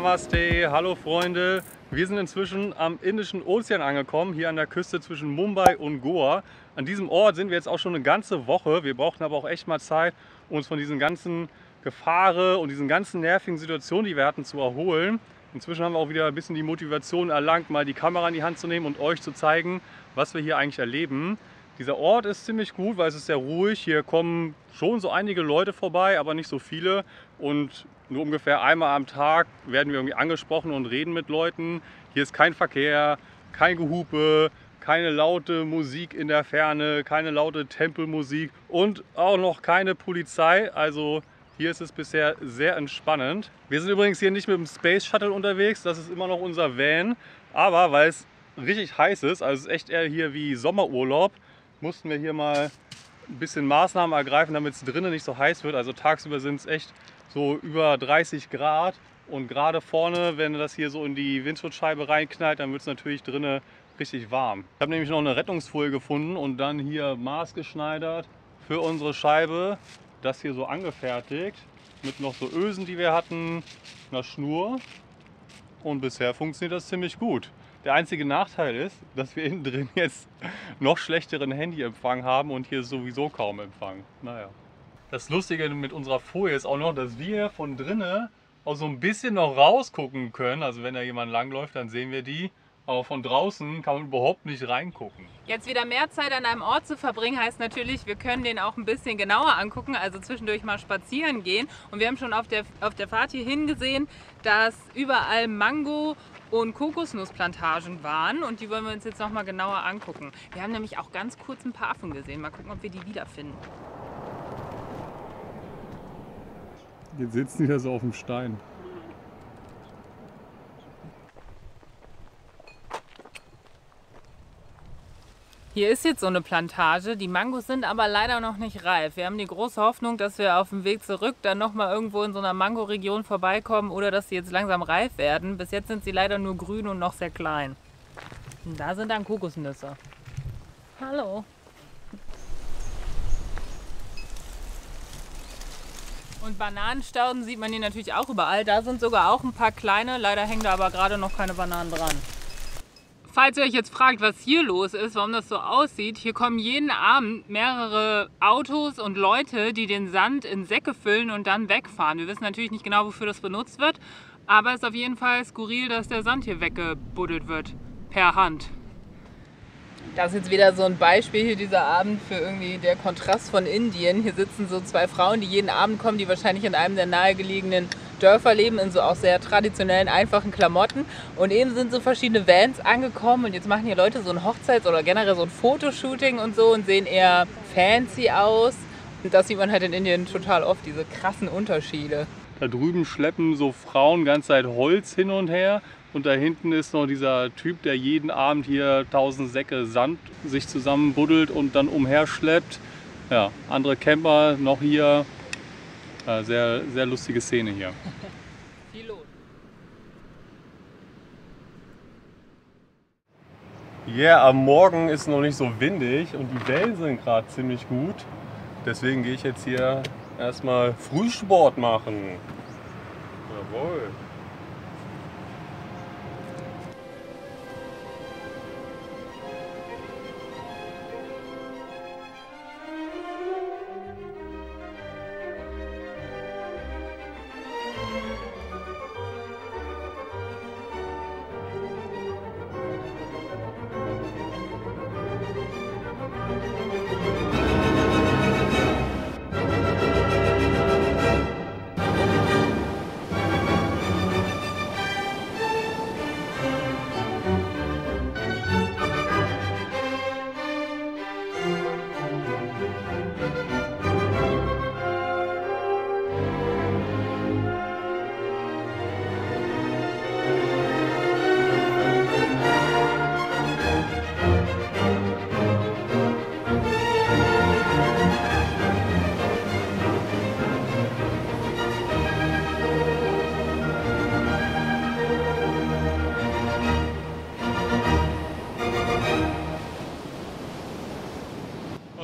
Namaste, hallo Freunde. Wir sind inzwischen am Indischen Ozean angekommen, hier an der Küste zwischen Mumbai und Goa. An diesem Ort sind wir jetzt auch schon eine ganze Woche. Wir brauchten aber auch echt mal Zeit, um uns von diesen ganzen Gefahren und diesen ganzen nervigen Situationen, die wir hatten, zu erholen. Inzwischen haben wir auch wieder ein bisschen die Motivation erlangt, mal die Kamera in die Hand zu nehmen und euch zu zeigen, was wir hier eigentlich erleben. Dieser Ort ist ziemlich gut, weil es ist sehr ruhig. Hier kommen schon so einige Leute vorbei, aber nicht so viele. Und nur ungefähr einmal am Tag werden wir irgendwie angesprochen und reden mit Leuten. Hier ist kein Verkehr, kein Gehupe, keine laute Musik in der Ferne, keine laute Tempelmusik und auch noch keine Polizei. Also hier ist es bisher sehr entspannend. Wir sind übrigens hier nicht mit dem Space Shuttle unterwegs, das ist immer noch unser Van. Aber weil es richtig heiß ist, also es ist echt eher hier wie Sommerurlaub, mussten wir hier mal ein bisschen Maßnahmen ergreifen, damit es drinnen nicht so heiß wird. Also tagsüber sind es echt so über 30 Grad und gerade vorne, wenn das hier so in die Windschutzscheibe reinknallt, dann wird es natürlich drinnen richtig warm. Ich habe nämlich noch eine Rettungsfolie gefunden und dann hier maßgeschneidert für unsere Scheibe, das hier so angefertigt mit noch so Ösen, die wir hatten, einer Schnur, und bisher funktioniert das ziemlich gut. Der einzige Nachteil ist, dass wir innen drin jetzt noch schlechteren Handyempfang haben und hier sowieso kaum Empfang. Naja. Das Lustige mit unserer Folie ist auch noch, dass wir von drinnen auch so ein bisschen noch rausgucken können. Also wenn da jemand langläuft, dann sehen wir die. Aber von draußen kann man überhaupt nicht reingucken. Jetzt wieder mehr Zeit an einem Ort zu verbringen, heißt natürlich, wir können den auch ein bisschen genauer angucken, also zwischendurch mal spazieren gehen. Und wir haben schon auf der Fahrt hierhin gesehen, dass überall Mango- und Kokosnussplantagen waren und die wollen wir uns jetzt noch mal genauer angucken. Wir haben nämlich auch ganz kurz ein paar Affen gesehen. Mal gucken, ob wir die wiederfinden. Jetzt sitzen die da so auf dem Stein. Hier ist jetzt so eine Plantage, die Mangos sind aber leider noch nicht reif. Wir haben die große Hoffnung, dass wir auf dem Weg zurück dann noch mal irgendwo in so einer Mangoregion vorbeikommen oder dass sie jetzt langsam reif werden. Bis jetzt sind sie leider nur grün und noch sehr klein. Und da sind dann Kokosnüsse. Hallo. Und Bananenstauden sieht man hier natürlich auch überall. Da sind sogar auch ein paar kleine, leider hängen da aber gerade noch keine Bananen dran. Falls ihr euch jetzt fragt, was hier los ist, warum das so aussieht, hier kommen jeden Abend mehrere Autos und Leute, die den Sand in Säcke füllen und dann wegfahren. Wir wissen natürlich nicht genau, wofür das benutzt wird, aber es ist auf jeden Fall skurril, dass der Sand hier weggebuddelt wird, per Hand. Das ist jetzt wieder so ein Beispiel hier dieser Abend für irgendwie der Kontrast von Indien. Hier sitzen so zwei Frauen, die jeden Abend kommen, die wahrscheinlich in einem der nahegelegenen Dörfer leben, in so auch sehr traditionellen, einfachen Klamotten. Und eben sind so verschiedene Vans angekommen und jetzt machen hier Leute so ein Hochzeits- oder generell so ein Fotoshooting und so und sehen eher fancy aus. Und das sieht man halt in Indien total oft, diese krassen Unterschiede. Da drüben schleppen so Frauen ganze Zeit Holz hin und her. Und da hinten ist noch dieser Typ, der jeden Abend hier 1000 Säcke Sand sich zusammenbuddelt und dann umherschleppt. Ja, andere Camper noch hier. Sehr, sehr lustige Szene hier. Viel los. Ja, am Morgen ist noch nicht so windig und die Wellen sind gerade ziemlich gut. Deswegen gehe ich jetzt hier erstmal Frühsport machen. Jawohl.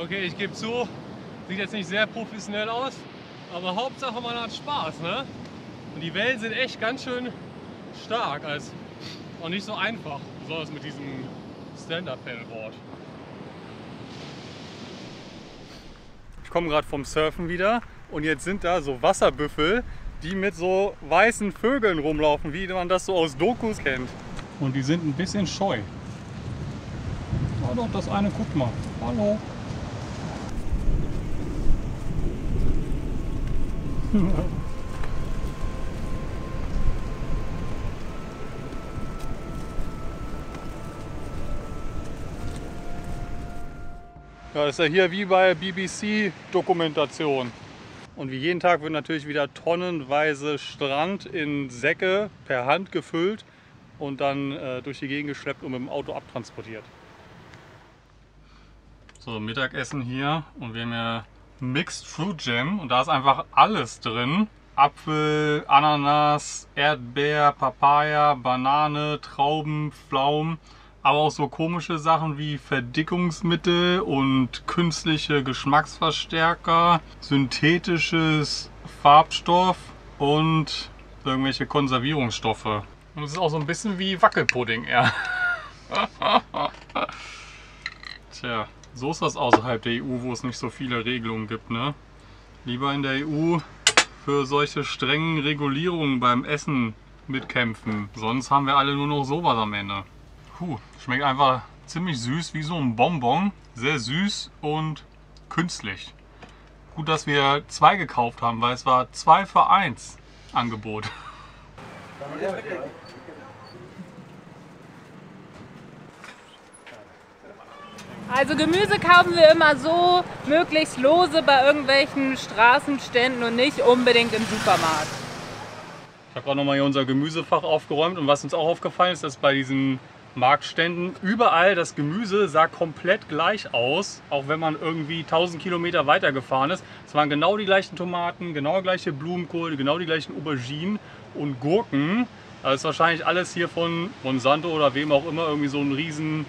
Okay, ich gebe zu, sieht jetzt nicht sehr professionell aus, aber Hauptsache man hat Spaß, ne? Und die Wellen sind echt ganz schön stark, als auch nicht so einfach, besonders mit diesem Stand-Up-Paddleboard. Ich komme gerade vom Surfen wieder und jetzt sind da so Wasserbüffel, die mit so weißen Vögeln rumlaufen, wie man das so aus Dokus kennt. Und die sind ein bisschen scheu. Oh doch, das eine, guck mal. Hallo. Ja, das ist ja hier wie bei BBC-Dokumentation. Und wie jeden Tag wird natürlich wieder tonnenweise Strand in Säcke per Hand gefüllt und dann durch die Gegend geschleppt und mit dem Auto abtransportiert. So, Mittagessen hier und wir haben ja Mixed Fruit Jam und da ist einfach alles drin. Apfel, Ananas, Erdbeer, Papaya, Banane, Trauben, Pflaumen. Aber auch so komische Sachen wie Verdickungsmittel und künstliche Geschmacksverstärker, synthetisches Farbstoff und irgendwelche Konservierungsstoffe. Und es ist auch so ein bisschen wie Wackelpudding eher. Tja, so ist das außerhalb der EU, wo es nicht so viele Regelungen gibt, ne? Lieber in der EU für solche strengen Regulierungen beim Essen mitkämpfen. Sonst haben wir alle nur noch sowas am Ende. Schmeckt einfach ziemlich süß, wie so ein Bonbon. Sehr süß und künstlich. Gut, dass wir 2 gekauft haben, weil es war 2 für 1 Angebot. Also Gemüse kaufen wir immer so, möglichst lose bei irgendwelchen Straßenständen und nicht unbedingt im Supermarkt. Ich habe gerade nochmal hier unser Gemüsefach aufgeräumt und was uns auch aufgefallen ist, dass bei diesen Marktständen überall das Gemüse sah komplett gleich aus, auch wenn man irgendwie 1000 Kilometer weiter gefahren ist. Es waren genau die gleichen Tomaten, genau die gleiche Blumenkohl, genau die gleichen Auberginen und Gurken. Das ist wahrscheinlich alles hier von Monsanto oder wem auch immer, irgendwie so ein riesen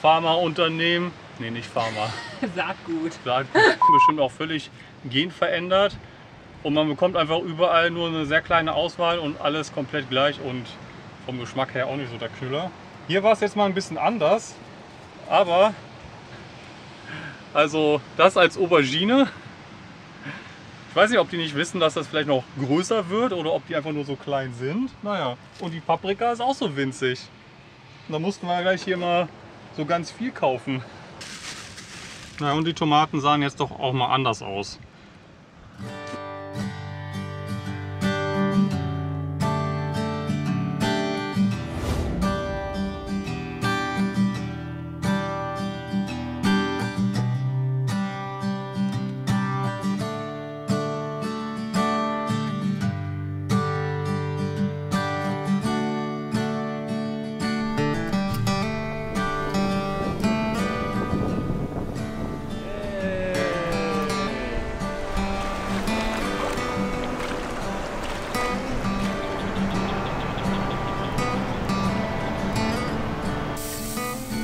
Pharmaunternehmen. Nee, nicht Pharma. Saatgut. Saatgut. Bestimmt auch völlig genverändert. Und man bekommt einfach überall nur eine sehr kleine Auswahl und alles komplett gleich und vom Geschmack her auch nicht so der Knüller. Hier war es jetzt mal ein bisschen anders, aber also das als Aubergine. Ich weiß nicht, ob die nicht wissen, dass das vielleicht noch größer wird oder ob die einfach nur so klein sind. Naja, und die Paprika ist auch so winzig. Da mussten wir gleich hier mal so ganz viel kaufen. Na, und die Tomaten sahen jetzt doch auch mal anders aus.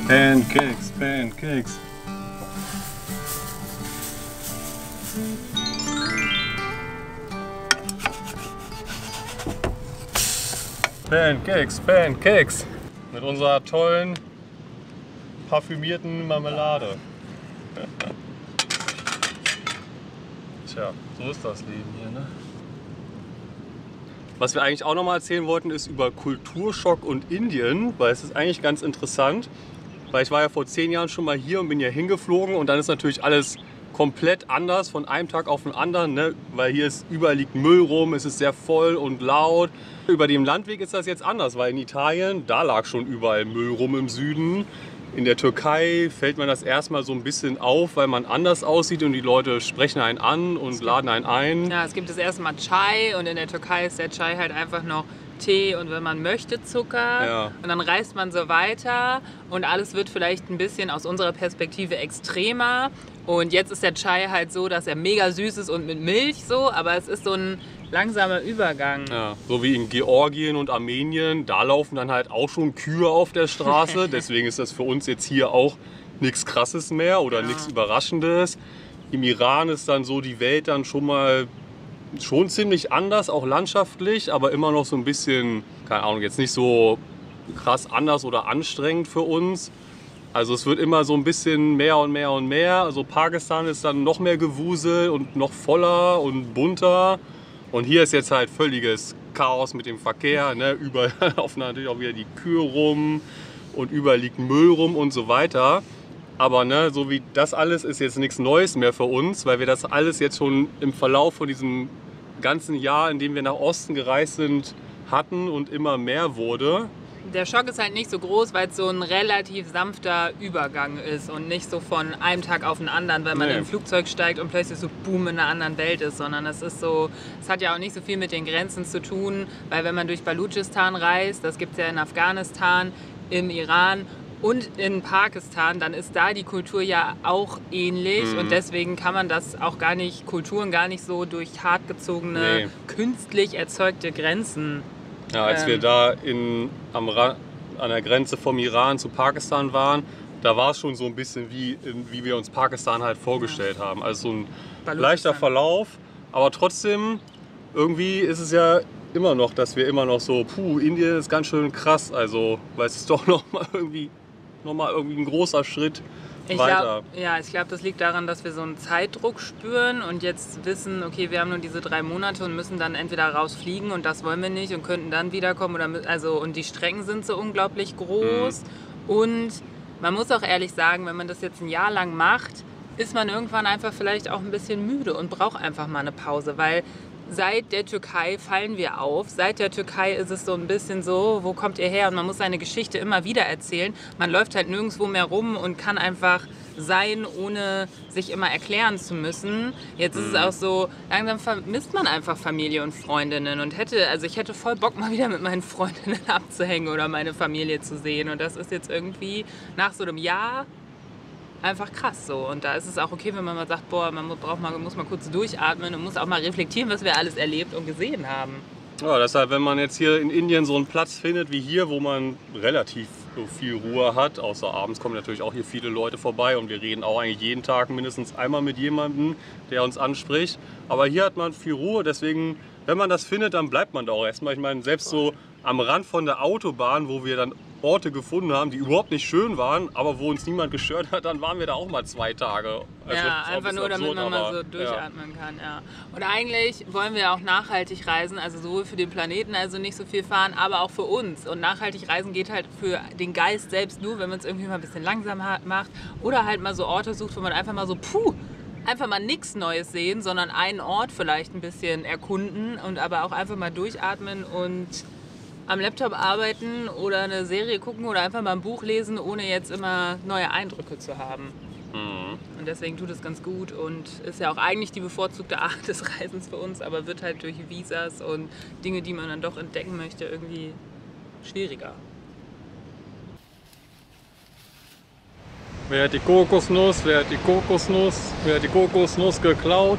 Pancakes, Pancakes. Pancakes, Pancakes. Mit unserer tollen, parfümierten Marmelade. Tja, so ist das Leben hier, ne? Was wir eigentlich auch noch mal erzählen wollten, ist über Kulturschock und Indien, weil es ist eigentlich ganz interessant. Weil ich war ja vor 10 Jahren schon mal hier und bin hier hingeflogen und dann ist natürlich alles komplett anders von einem Tag auf den anderen, ne? Weil hier ist, überall liegt Müll rum, es ist sehr voll und laut. Über dem Landweg ist das jetzt anders, weil in Italien, da lag schon überall Müll rum im Süden. In der Türkei fällt man das erstmal so ein bisschen auf, weil man anders aussieht und die Leute sprechen einen an und laden einen ein. Ja, es gibt das erste Mal Chai und in der Türkei ist der Chai halt einfach noch Tee und wenn man möchte Zucker. Ja. Und dann reist man so weiter und alles wird vielleicht ein bisschen aus unserer Perspektive extremer. Und jetzt ist der Chai halt so, dass er mega süß ist und mit Milch so, aber es ist so ein langsamer Übergang. Ja, so wie in Georgien und Armenien, da laufen dann halt auch schon Kühe auf der Straße. Deswegen ist das für uns jetzt hier auch nichts Krasses mehr oder nichts Überraschendes. Im Iran ist dann so die Welt dann schon mal schon ziemlich anders, auch landschaftlich, aber immer noch so ein bisschen, keine Ahnung, jetzt nicht so krass anders oder anstrengend für uns. Also es wird immer so ein bisschen mehr und mehr und mehr. Also Pakistan ist dann noch mehr Gewusel und noch voller und bunter. Und hier ist jetzt halt völliges Chaos mit dem Verkehr. Ne? Überall laufen natürlich auch wieder die Kühe rum und überall liegt Müll rum und so weiter. Aber ne, so wie das alles ist jetzt nichts Neues mehr für uns, weil wir das alles jetzt schon im Verlauf von diesem ganzen Jahr, in dem wir nach Osten gereist sind, hatten und immer mehr wurde. Der Schock ist halt nicht so groß, weil es so ein relativ sanfter Übergang ist und nicht so von einem Tag auf den anderen, weil man in ein Flugzeug steigt und plötzlich so boom in einer anderen Welt ist, sondern es ist so, es hat ja auch nicht so viel mit den Grenzen zu tun, weil wenn man durch Balutschistan reist, das gibt es ja in Afghanistan, im Iran und in Pakistan, dann ist da die Kultur ja auch ähnlich und deswegen kann man das auch gar nicht, Kulturen gar nicht so durch hartgezogene, künstlich erzeugte Grenzen. Ja, als wir da an der Grenze vom Iran zu Pakistan waren, da war es schon so ein bisschen wie wir uns Pakistan halt vorgestellt haben. Also so ein leichter Verlauf, aber trotzdem irgendwie ist es ja immer noch, dass wir immer noch so, Indien ist ganz schön krass, also weil es ist doch noch mal irgendwie ein großer Schritt weiter. Ich glaube, das liegt daran, dass wir so einen Zeitdruck spüren und jetzt wissen, okay, wir haben nur diese 3 Monate und müssen dann entweder rausfliegen und das wollen wir nicht und könnten dann wiederkommen und die Strecken sind so unglaublich groß und man muss auch ehrlich sagen, wenn man das jetzt ein Jahr lang macht, ist man irgendwann einfach vielleicht auch ein bisschen müde und braucht einfach mal eine Pause, weil seit der Türkei fallen wir auf. Seit der Türkei ist es so ein bisschen so, wo kommt ihr her? Und man muss seine Geschichte immer wieder erzählen. Man läuft halt nirgendwo mehr rum und kann einfach sein, ohne sich immer erklären zu müssen. Jetzt ist es auch so, langsam vermisst man einfach Familie und Freundinnen und ich hätte voll Bock, mal wieder mit meinen Freundinnen abzuhängen oder meine Familie zu sehen. Und das ist jetzt irgendwie nach so einem Jahr einfach krass so. Und da ist es auch okay, wenn man mal sagt, boah, man muss mal kurz durchatmen und muss auch mal reflektieren, was wir alles erlebt und gesehen haben. Ja, deshalb, wenn man jetzt hier in Indien so einen Platz findet wie hier, wo man relativ viel Ruhe hat, außer abends kommen natürlich auch hier viele Leute vorbei und wir reden auch eigentlich jeden Tag mindestens einmal mit jemandem, der uns anspricht. Aber hier hat man viel Ruhe, deswegen, wenn man das findet, dann bleibt man da auch erstmal. Ich meine, selbst so am Rand von der Autobahn, wo wir dann Orte gefunden haben, die überhaupt nicht schön waren, aber wo uns niemand gestört hat, dann waren wir da auch mal 2 Tage. Also ja, einfach nur, damit man mal so durchatmen kann. Ja. Und eigentlich wollen wir auch nachhaltig reisen, also sowohl für den Planeten, also nicht so viel fahren, aber auch für uns. Und nachhaltig reisen geht halt für den Geist selbst nur, wenn man es irgendwie mal ein bisschen langsamer macht oder halt mal so Orte sucht, wo man einfach mal so, einfach mal nichts Neues sehen, sondern einen Ort vielleicht ein bisschen erkunden und aber auch einfach mal durchatmen und am Laptop arbeiten oder eine Serie gucken oder einfach mal ein Buch lesen, ohne jetzt immer neue Eindrücke zu haben. Und deswegen tut es ganz gut und ist ja auch eigentlich die bevorzugte Art des Reisens für uns, aber wird halt durch Visas und Dinge, die man dann doch entdecken möchte, irgendwie schwieriger. Wer hat die Kokosnuss? Wer hat die Kokosnuss? Wer hat die Kokosnuss geklaut?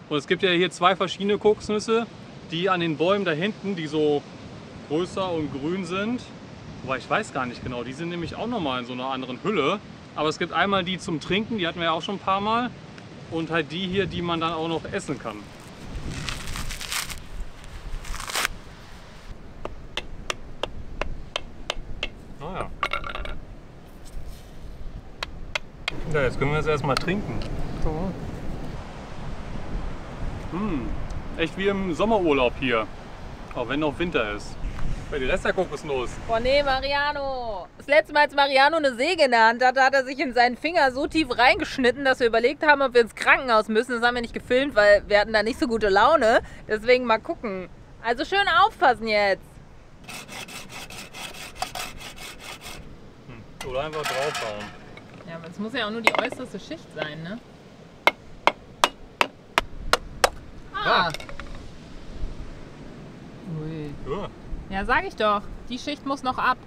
Und es gibt ja hier 2 verschiedene Kokosnüsse. Die an den Bäumen da hinten, die so größer und grün sind. Wobei ich weiß gar nicht genau, die sind nämlich auch nochmal in so einer anderen Hülle. Aber es gibt einmal die zum Trinken, die hatten wir ja auch schon ein paar Mal. Und halt die hier, die man dann auch noch essen kann. Naja. Ja, jetzt können wir es erstmal trinken. Echt wie im Sommerurlaub hier, auch wenn noch Winter ist. Bei der Rest der Kokosnuss. Boah nee, Mariano. Das letzte Mal, als Mariano eine Säge in der Hand hatte, hat er sich in seinen Finger so tief reingeschnitten, dass wir überlegt haben, ob wir ins Krankenhaus müssen. Das haben wir nicht gefilmt, weil wir hatten da nicht so gute Laune. Deswegen mal gucken. Also schön aufpassen jetzt. Oder einfach draufhauen. Ja, aber es muss ja auch nur die äußerste Schicht sein, ne? Ui. Ja, sag ich doch. Die Schicht muss noch ab.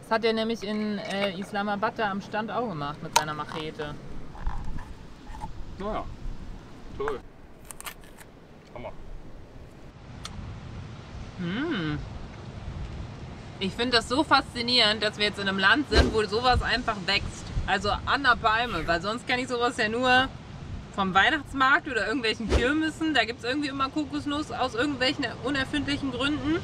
Das hat er nämlich in Islamabad da am Stand auch gemacht mit seiner Machete. Naja, toll. Hammer. Ich finde das so faszinierend, dass wir jetzt in einem Land sind, wo sowas einfach wächst. Also an der Palme, weil sonst kenne ich sowas ja nur vom Weihnachtsmarkt oder irgendwelchen Kirmessen. Da gibt es irgendwie immer Kokosnuss aus irgendwelchen unerfindlichen Gründen.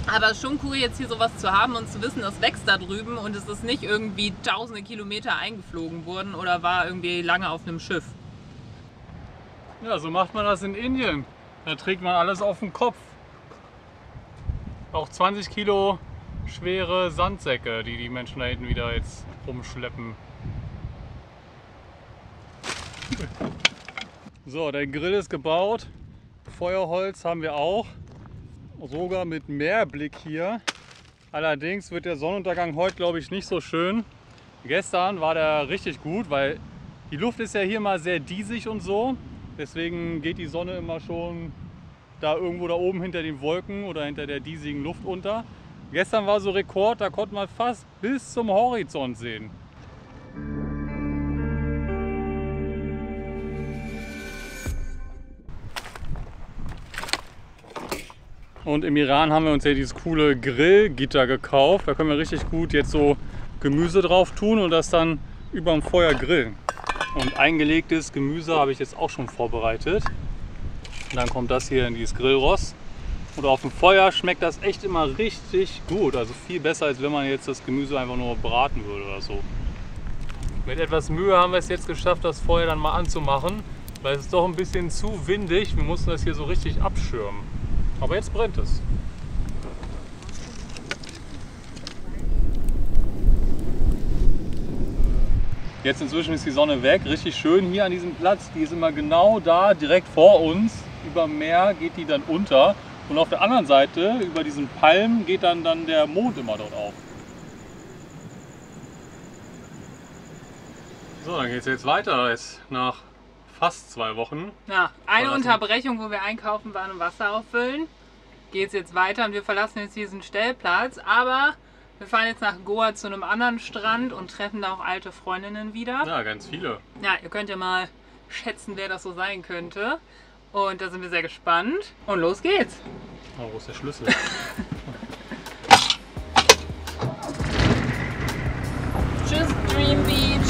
Aber es ist schon cool, jetzt hier sowas zu haben und zu wissen, das wächst da drüben und es ist nicht irgendwie tausende Kilometer eingeflogen worden oder war irgendwie lange auf einem Schiff. Ja, so macht man das in Indien. Da trägt man alles auf dem Kopf. Auch 20 Kilo schwere Sandsäcke, die die Menschen da hinten wieder jetzt rumschleppen. So, der Grill ist gebaut. Feuerholz haben wir auch. Sogar mit Meerblick hier. Allerdings wird der Sonnenuntergang heute, glaube ich, nicht so schön. Gestern war der richtig gut, weil die Luft ist ja hier mal sehr diesig und so. Deswegen geht die Sonne immer schon da irgendwo da oben hinter den Wolken oder hinter der diesigen Luft unter. Gestern war so Rekord, da konnte man fast bis zum Horizont sehen. Und im Iran haben wir uns ja dieses coole Grillgitter gekauft. Da können wir richtig gut jetzt so Gemüse drauf tun und das dann über dem Feuer grillen. Und eingelegtes Gemüse habe ich jetzt auch schon vorbereitet. Und dann kommt das hier in dieses Grillrost. Und auf dem Feuer schmeckt das echt immer richtig gut. Also viel besser, als wenn man jetzt das Gemüse einfach nur braten würde oder so. Mit etwas Mühe haben wir es jetzt geschafft, das Feuer dann mal anzumachen. Weil es ist doch ein bisschen zu windig. Wir mussten das hier so richtig abschirmen. Aber jetzt brennt es. Jetzt inzwischen ist die Sonne weg, richtig schön hier an diesem Platz. Die ist immer genau da, direkt vor uns. Über dem Meer geht die dann unter. Und auf der anderen Seite, über diesen Palmen, geht dann der Mond immer dort auf. So, dann geht es jetzt weiter. Jetzt nach fast 2 Wochen. Ja, eine Unterbrechung, wo wir einkaufen waren und Wasser auffüllen. Geht es jetzt weiter und wir verlassen jetzt diesen Stellplatz. Aber wir fahren jetzt nach Goa zu einem anderen Strand und treffen da auch alte Freundinnen wieder. Ja, ganz viele. Ja, ihr könnt ja mal schätzen, wer das so sein könnte. Und da sind wir sehr gespannt. Und los geht's. Oh, wo ist der Schlüssel? Tschüss, Dream Beach.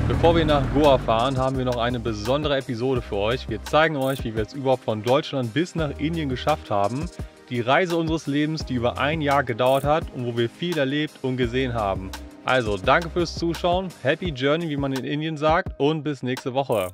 Bevor wir nach Goa fahren, haben wir noch eine besondere Episode für euch. Wir zeigen euch, wie wir es überhaupt von Deutschland bis nach Indien geschafft haben. Die Reise unseres Lebens, die über 1 Jahr gedauert hat und wo wir viel erlebt und gesehen haben. Also, danke fürs Zuschauen, Happy Journey, wie man in Indien sagt, und bis nächste Woche.